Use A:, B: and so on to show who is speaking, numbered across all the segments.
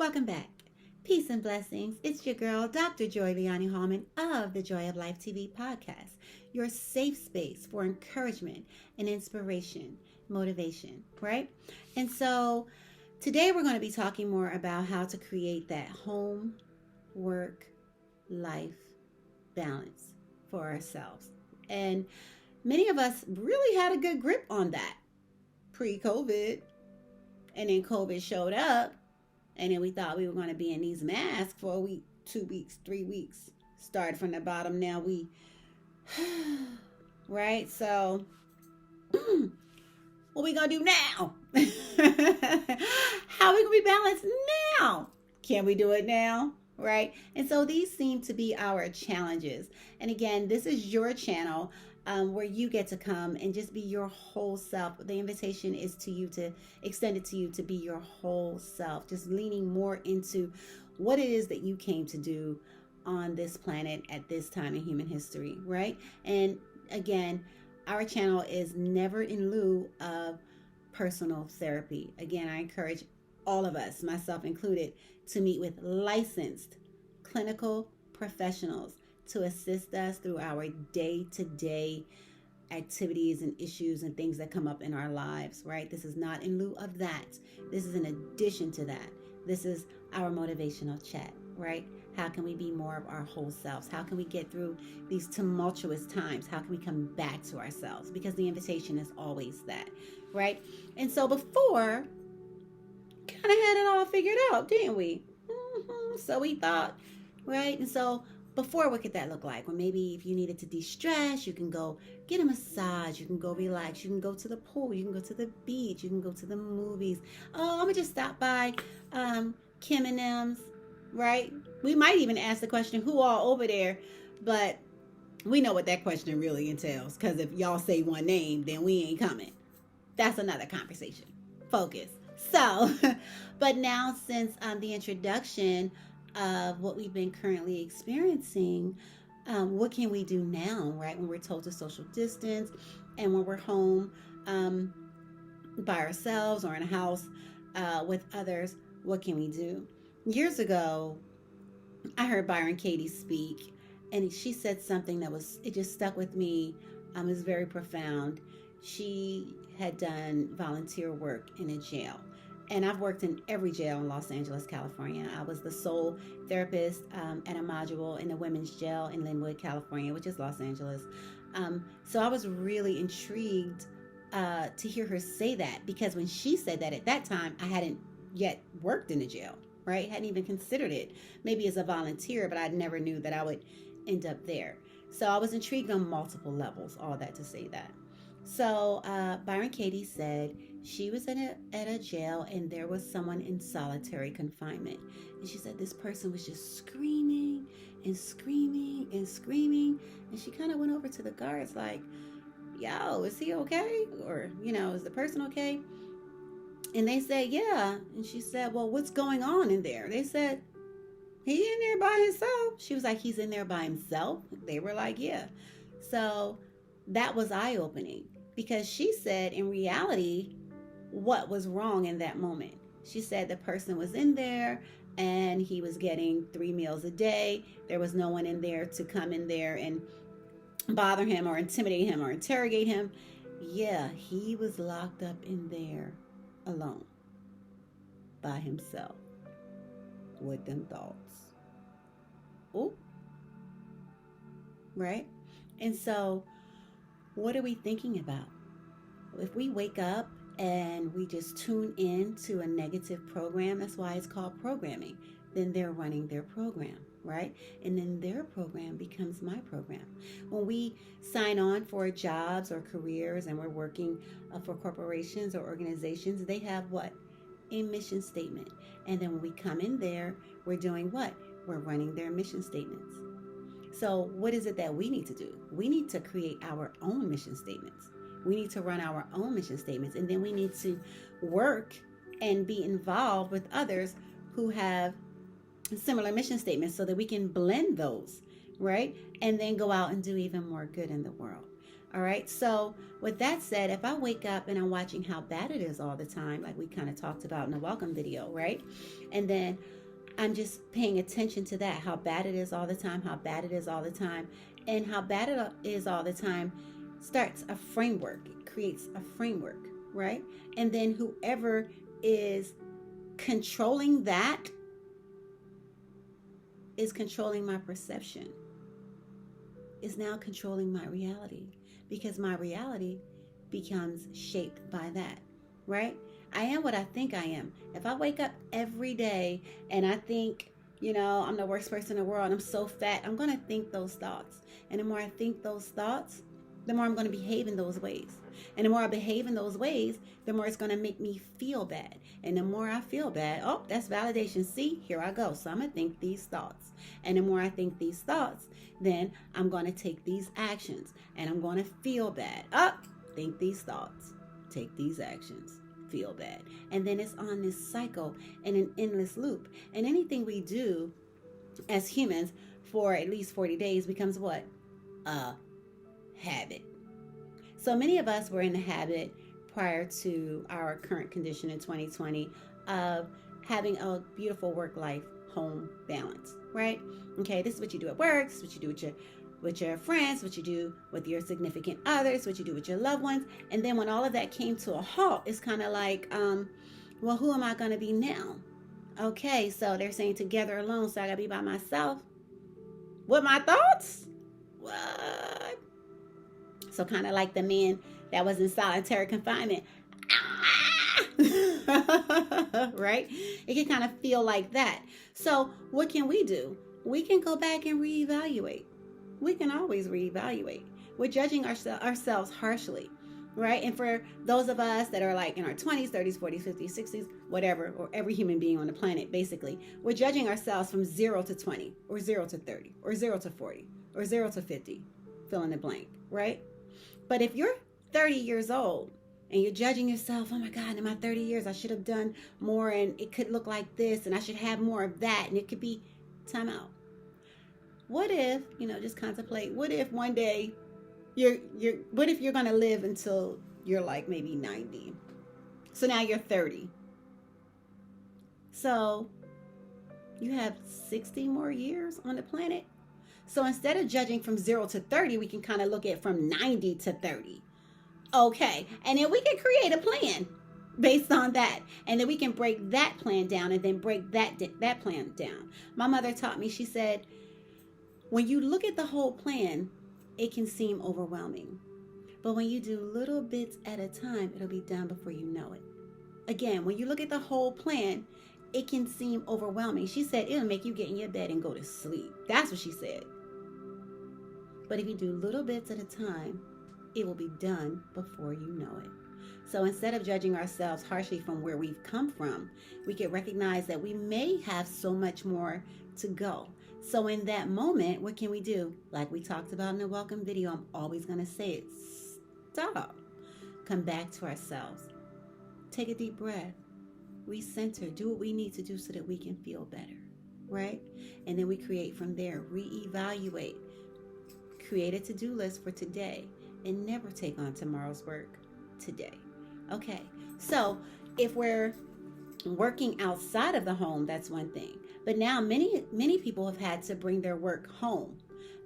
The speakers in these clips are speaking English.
A: Welcome back. Peace and blessings. It's your girl, Dr. Joy Leonie Hallman of the Joy of Life TV podcast, your safe space for encouragement and inspiration, motivation, right? And so today we're going to be talking more about how to create that home, work, life balance for ourselves. And many of us really had a good grip on that pre-COVID, and then COVID showed up, and then we thought we were going to be in these masks for a week, 2 weeks, 3 weeks. Started from the bottom. Now we, right? So, what we gonna do now? How we gonna be balanced now? Can we do it now? Right? And so these seem to be our challenges. And again, this is your channel. Where you get to come and just be your whole self. The invitation is to you to extend it to you to be your whole self, just leaning more into what it is that you came to do on this planet at this time in human history, right? And again, our channel is never in lieu of personal therapy. Again, I encourage all of us, myself included, to meet with licensed clinical professionals to assist us through our day-to-day activities and issues and things that come up in our lives, right? This is not in lieu of that. This is in addition to that. This is our motivational chat, right? How can we be more of our whole selves? How can we get through these tumultuous times? How can we come back to ourselves? Because the invitation is always that, right? And so before, kind of had it all figured out, didn't we? So we thought, right? And so before, what could that look like? Well, maybe if you needed to de-stress, you can go get a massage, you can go relax, you can go to the pool, you can go to the beach, you can go to the movies. Oh, I'm gonna just stop by Kim and M's, right? We might even ask the question, who all over there? But we know what that question really entails, because if y'all say one name, then we ain't coming. That's another conversation. Focus. So, but now since the introduction of what we've been currently experiencing, what can we do now, right? When we're told to social distance and when we're home by ourselves or in a house with others, what can we do? Years ago, I heard Byron Katie speak, and she said something that it just stuck with me. It was very profound. She had done volunteer work in a jail. And I've worked in every jail in Los Angeles, California. I was the sole therapist at a module in the women's jail in Linwood, California, which is Los Angeles. So I was really intrigued to hear her say that, because when she said that at that time, I hadn't yet worked in a jail, right? Hadn't even considered it, maybe as a volunteer, but I never knew that I would end up there. So I was intrigued on multiple levels, all that to say that. So Byron Katie said she was at a jail and there was someone in solitary confinement. And she said this person was just screaming and screaming and screaming. And she kind of went over to the guards like, yo, is he okay? Or, is the person okay? And they said, yeah. And she said, well, what's going on in there? They said, he in there by himself. She was like, he's in there by himself? They were like, yeah. So that was eye-opening, because she said in reality what was wrong in that moment. She said the person was in there and he was getting 3 meals a day. There was no one in there to come in there and bother him or intimidate him or interrogate him. Yeah, he was locked up in there alone by himself with them thoughts. Oh, right? And so what are we thinking about? If we wake up and we just tune in to a negative program, that's why it's called programming, then they're running their program, right? And then their program becomes my program. When we sign on for jobs or careers and we're working for corporations or organizations, they have what? A mission statement. And then when we come in there, we're doing what? We're running their mission statements. So what is it that we need to do? We need to create our own mission statements. We need to run our own mission statements. And then we need to work and be involved with others who have similar mission statements so that we can blend those, right? And then go out and do even more good in the world. All right. So, with that said, if I wake up and I'm watching how bad it is all the time, like we kind of talked about in the welcome video, right? And then I'm just paying attention to that, how bad it is all the time, how bad it is all the time, and how bad it is all the time starts a framework. It creates a framework, right? And then whoever is controlling that is controlling my perception, is now controlling my reality, because my reality becomes shaped by that, right? I am what I think I am. If I wake up every day and I think, I'm the worst person in the world, I'm so fat, I'm going to think those thoughts. And the more I think those thoughts, the more I'm going to behave in those ways. And the more I behave in those ways, the more it's going to make me feel bad. And the more I feel bad, oh, that's validation. See, here I go. So I'm going to think these thoughts. And the more I think these thoughts, then I'm going to take these actions. And I'm going to feel bad. Oh, think these thoughts. Take these actions. Feel bad. And then it's on this cycle and an endless loop. And anything we do as humans for at least 40 days becomes what? A habit. So many of us were in the habit prior to our current condition in 2020 of having a beautiful work-life home balance, right? Okay, this is what you do at work, this is what you do with your friends, what you do with your significant others, what you do with your loved ones. And then when all of that came to a halt, it's kind of like, well, who am I going to be now? Okay, so they're saying together alone, so I got to be by myself with my thoughts? What? So kind of like the man that was in solitary confinement. Right? It can kind of feel like that. So what can we do? We can go back and reevaluate. We can always reevaluate. We're judging ourselves harshly, right? And for those of us that are like in our 20s, 30s, 40s, 50s, 60s, whatever, or every human being on the planet, basically, we're judging ourselves from 0 to 20, or 0 to 30, or 0 to 40, or 0 to 50, fill in the blank, right? But if you're 30 years old and you're judging yourself, oh my God, in my 30 years, I should have done more and it could look like this and I should have more of that and it could be time out. What if, just contemplate, what if one day what if you're going to live until you're like maybe 90? So now you're 30. So you have 60 more years on the planet. So instead of judging from 0 to 30, we can kind of look at from 90 to 30. Okay. And then we can create a plan based on that. And then we can break that plan down and then break that plan down. My mother taught me, she said, when you look at the whole plan, it can seem overwhelming. But when you do little bits at a time, it'll be done before you know it. Again, when you look at the whole plan, it can seem overwhelming. She said, it'll make you get in your bed and go to sleep. That's what she said. But if you do little bits at a time, it will be done before you know it. So instead of judging ourselves harshly from where we've come from, we can recognize that we may have so much more to go. So in that moment, what can we do? Like we talked about in the welcome video, I'm always going to say it. Stop. Come back to ourselves. Take a deep breath. Recenter. Do what we need to do so that we can feel better. Right? And then we create from there. Reevaluate. Create a to-do list for today and never take on tomorrow's work today. Okay, so if we're working outside of the home, that's one thing. But now many people have had to bring their work home,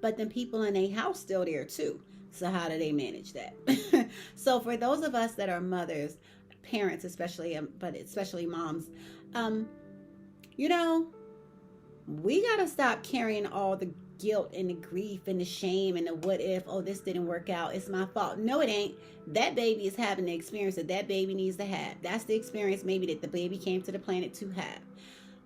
A: but then people in a house still there too. So how do they manage that? So for those of us that are mothers, parents especially, but especially moms, we got to stop carrying all the guilt and the grief and the shame and the what if, oh, this didn't work out, it's my fault. No, it ain't. That baby is having the experience that baby needs to have. That's the experience maybe that the baby came to the planet to have.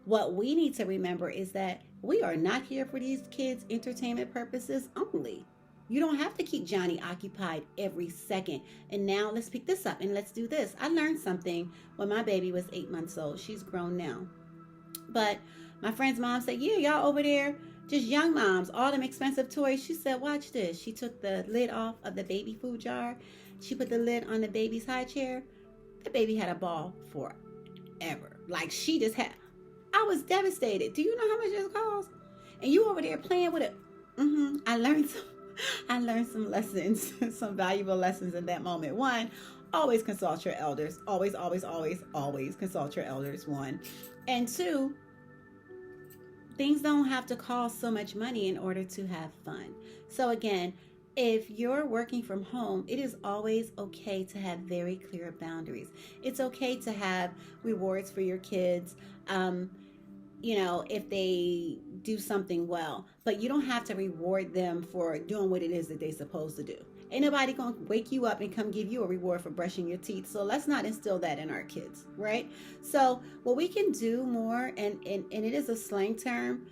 A: What we need to remember is that we are not here for these kids' entertainment purposes only. You don't have to keep Johnny occupied every second. And now let's pick this up and let's do this. I learned something when my baby was 8 months old. She's grown now. But my friend's mom said, yeah, y'all over there, just young moms, all them expensive toys. She said, watch this. She took the lid off of the baby food jar. She put the lid on the baby's high chair. The baby had a ball forever. Like she just had. I was devastated. Do you know how much this cost? And you over there playing with it. I learned some. I learned some lessons, some valuable lessons in that moment. One, always consult your elders. Always, always, always, always consult your elders. One. And two, things don't have to cost so much money in order to have fun. So, again, if you're working from home, it is always okay to have very clear boundaries. It's okay to have rewards for your kids. If they do something well, but you don't have to reward them for doing what it is that they're supposed to do. Ain't nobody gonna wake you up and come give you a reward for brushing your teeth. So let's not instill that in our kids, right? So what we can do more, and it is a slang term,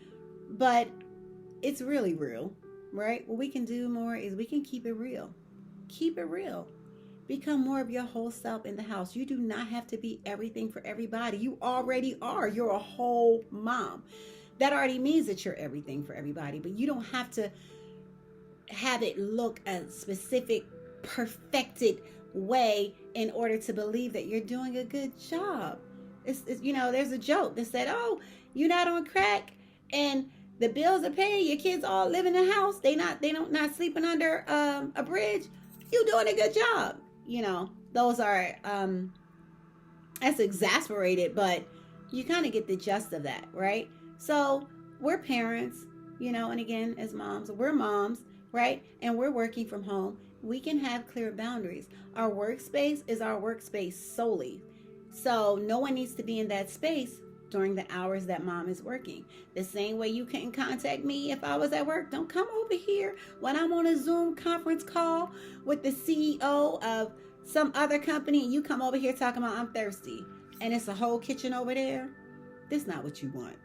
A: but it's really real, right? What we can do more is we can keep it real. Keep it real. Become more of your whole self in the house. You do not have to be everything for everybody. You already are. You're a whole mom. That already means that you're everything for everybody, but you don't have to have it look a specific, perfected way in order to believe that you're doing a good job. There's a joke that said, "Oh, you're not on crack, and the bills are paid. Your kids all live in the house. They don't not sleeping under a bridge. You doing a good job." Those are that's exasperated, but you kind of get the gist of that, right? So we're parents, and again, as moms, we're moms, right? And we're working from home. We can have clear boundaries. Our workspace is our workspace solely. So no one needs to be in that space during the hours that mom is working. The same way you couldn't contact me if I was at work. Don't come over here when I'm on a Zoom conference call with the CEO of some other company and you come over here talking about I'm thirsty and it's a whole kitchen over there. This is not what you want.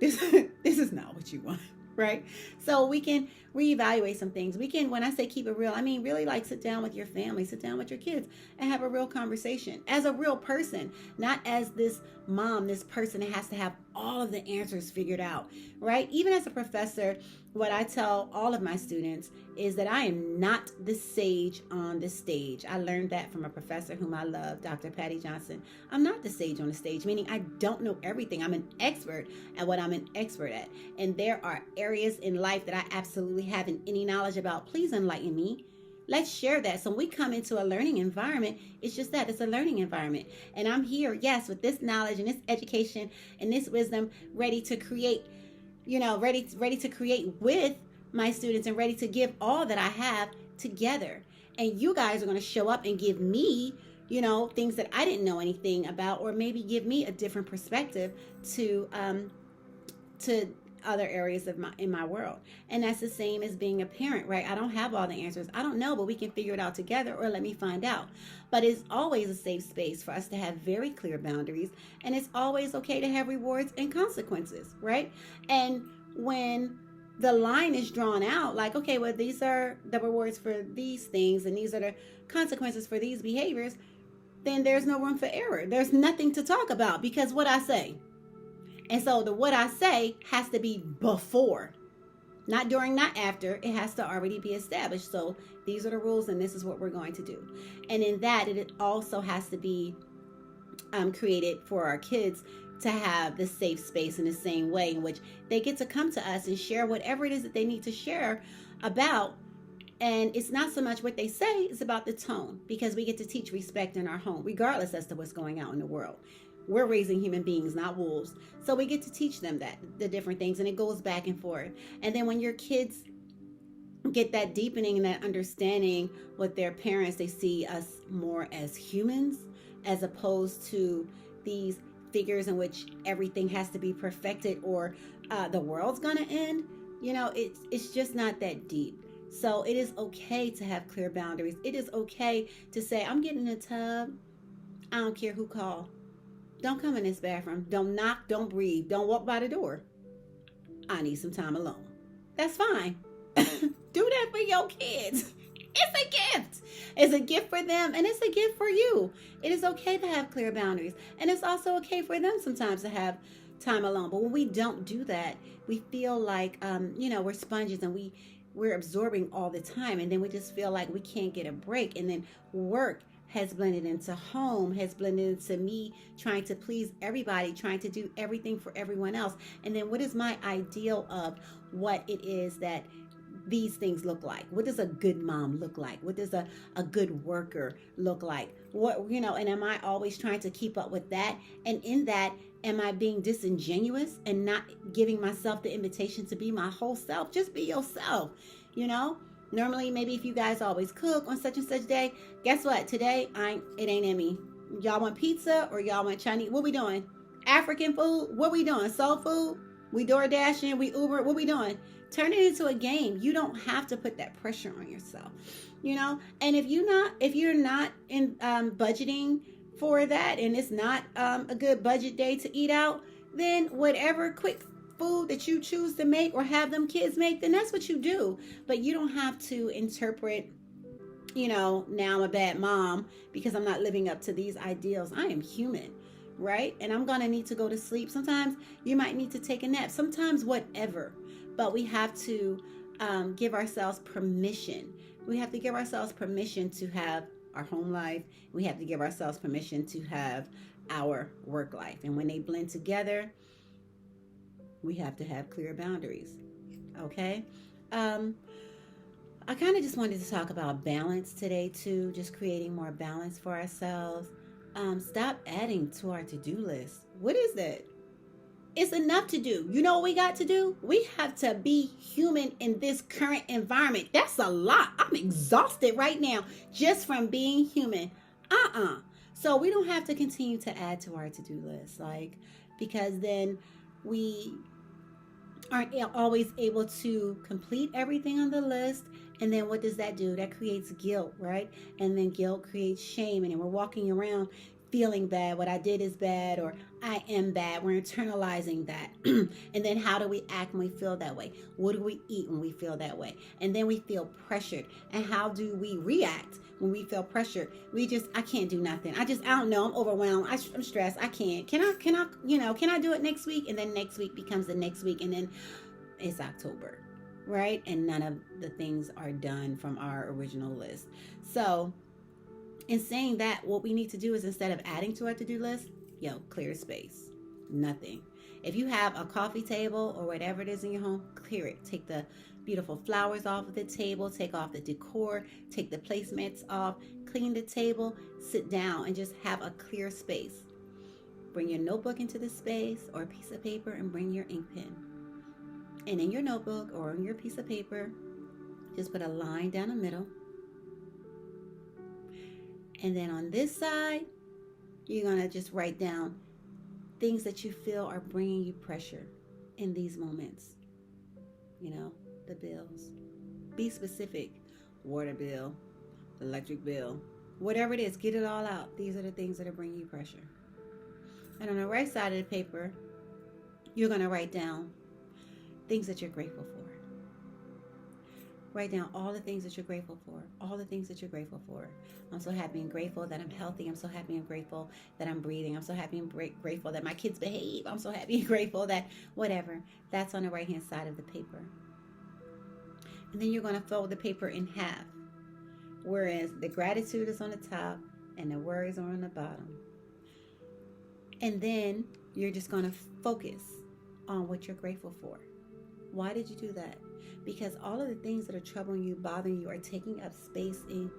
A: This is not what you want, right? So we can reevaluate some things. We can, when I say keep it real, I mean really like sit down with your family, sit down with your kids and have a real conversation as a real person, not as this mom, this person that has to have all of the answers figured out, right? Even as a professor, what I tell all of my students is that I am not the sage on the stage. I learned that from a professor whom I love, Dr. Patty Johnson. I'm not the sage on the stage, meaning I don't know everything. I'm an expert at what I'm an expert at. And there are areas in life that I absolutely haven't any knowledge about. Please enlighten me. Let's share that. So when we come into a learning environment, it's just that. It's a learning environment. And I'm here, yes, with this knowledge and this education and this wisdom, ready to create, ready to create with my students and ready to give all that I have together. And you guys are going to show up and give me, things that I didn't know anything about, or maybe give me a different perspective to other areas of my world. And that's the same as being a parent, right? I don't have all the answers. I don't know, but we can figure it out together, or let me find out. But it's always a safe space for us to have very clear boundaries, and it's always okay to have rewards and consequences, right? And when the line is drawn out, like, okay, well, these are the rewards for these things and these are the consequences for these behaviors, then there's no room for error. There's nothing to talk about, because what I say. And so the what I say has to be before, not during, not after. It has to already be established. So these are the rules and this is what we're going to do. And in that, it also has to be created for our kids to have the safe space in the same way in which they get to come to us and share whatever it is that they need to share about. And it's not so much what they say, it's about the tone, because we get to teach respect in our home, regardless as to what's going out in the world. We're raising human beings, not wolves. So we get to teach them the different things, and it goes back and forth. And then when your kids get that deepening and that understanding with their parents, they see us more as humans as opposed to these figures in which everything has to be perfected or the world's gonna end. It's just not that deep. So it is okay to have clear boundaries. It is okay to say, I'm getting in a tub. I don't care who called. Don't come in this bathroom. Don't knock. Don't breathe. Don't walk by the door. I need some time alone. That's fine. Do that for your kids. It's a gift. It's a gift for them, and it's a gift for you. It is okay to have clear boundaries, and it's also okay for them sometimes to have time alone. But when we don't do that, we feel like we're sponges and we're absorbing all the time, and then we just feel like we can't get a break, and then work has blended into home, has blended into me trying to please everybody, trying to do everything for everyone else. And then what is my ideal of what it is that these things look like? What does a good mom look like? What does a good worker look like? What, and am I always trying to keep up with that? And in that, am I being disingenuous and not giving myself the invitation to be my whole self? Just be yourself, you know? Normally, maybe if you guys always cook on such and such day, guess what? Today, it ain't in me. Y'all want pizza or y'all want Chinese? What we doing? African food? What we doing? Soul food? We door dashing? We Uber? What we doing? Turn it into a game. You don't have to put that pressure on yourself, And if you're not in budgeting for that, and it's not a good budget day to eat out, then whatever quick food that you choose to make or have them kids make, then that's what you do. But you don't have to interpret, now I'm a bad mom because I'm not living up to these ideals. I am human, right? And I'm going to need to go to sleep. Sometimes you might need to take a nap. Sometimes whatever. But we have to give ourselves permission. We have to give ourselves permission to have our home life. We have to give ourselves permission to have our work life. And when they blend together, we have to have clear boundaries. Okay? I kind of just wanted to talk about balance today too, just creating more balance for ourselves. Stop adding to our to-do list. What is that? It's enough to do. You know what we got to do? We have to be human in this current environment. That's a lot. I'm exhausted right now just from being human. So we don't have to continue to add to our to-do list, because then we aren't always able to complete everything on the list. And then what does that do? That creates guilt, right? And then guilt creates shame. And then we're walking around feeling bad. What I did is bad, or I am bad. We're internalizing that. And then how do we act when we feel that way? What do we eat when we feel that way? And then we feel pressured. And how do we react when we feel pressured? I can't do nothing. I don't know. I'm overwhelmed. I'm stressed. I can't. Can I do it next week? And then next week becomes the next week. And then it's October, right? And none of the things are done from our original list. So in saying that, what we need to do is, instead of adding to our to-do list, clear space. Nothing. If you have a coffee table or whatever it is in your home, clear it. Take the beautiful flowers off of the table. Take off the decor. Take the placemats off. Clean the table. Sit down and just have a clear space. Bring your notebook into the space, or a piece of paper, and bring your ink pen. And in your notebook or on your piece of paper, just put a line down the middle. And then on this side, you're going to just write down things that you feel are bringing you pressure in these moments. The bills. Be specific. Water bill, electric bill, whatever it is, get it all out. These are the things that are bringing you pressure. And on the right side of the paper, you're going to write down things that you're grateful for. Write down all the things that you're grateful for. All the things that you're grateful for. I'm so happy and grateful that I'm healthy. I'm so happy and grateful that I'm breathing. I'm so happy and grateful that my kids behave. I'm so happy and grateful that whatever. That's on the right-hand side of the paper. And then you're going to fold the paper in half. Whereas the gratitude is on the top and the worries are on the bottom. And then you're just going to focus on what you're grateful for. Why did you do that? Because all of the things that are troubling you, bothering you, are taking up space in,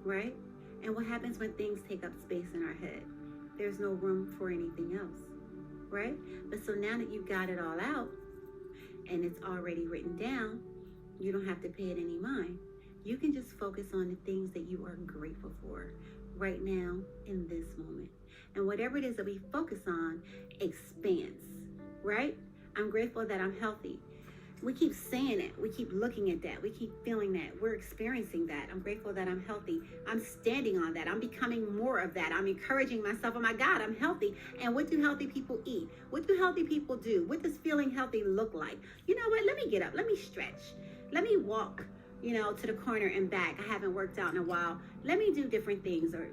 A: right? And what happens when things take up space in our head? There's no room for anything else, right? But so now that you've got it all out and it's already written down, you don't have to pay it any mind. You can just focus on the things that you are grateful for right now in this moment. And whatever it is that we focus on expands, right? I'm grateful that I'm healthy. We keep saying it. We keep looking at that. We keep feeling that. We're experiencing that. I'm grateful that I'm healthy. I'm standing on that. I'm becoming more of that. I'm encouraging myself. Oh my God, I'm healthy. And what do healthy people eat? What do healthy people do? What does feeling healthy look like? You know what? Let me get up. Let me stretch. Let me walk, to the corner and back. I haven't worked out in a while. Let me do different things, or,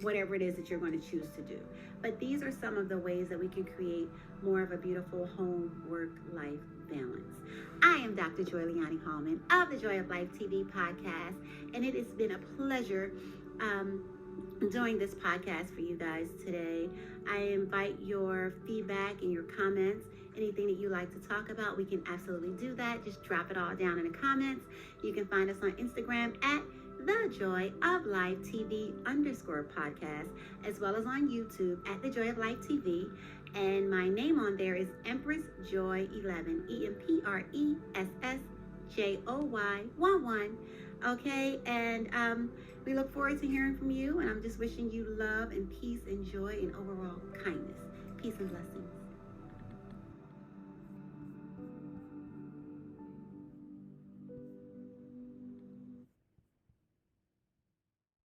A: whatever it is that you're going to choose to do. But these are some of the ways that we can create more of a beautiful home, work, life balance. I am Dr. Joy Liani Hallman of the Joy of Life TV podcast, and it has been a pleasure doing this podcast for you guys today. I invite your feedback and your comments anything that you like to talk about, we can absolutely do that. Just drop it all down in the comments. You can find us on Instagram at The Joy of Life TV _podcast, as well as on YouTube at The Joy of Life TV. And my name on there is Empress Joy 11, EmpressJoy11. Okay, and we look forward to hearing from you. And I'm just wishing you love and peace and joy and overall kindness. Peace and blessings.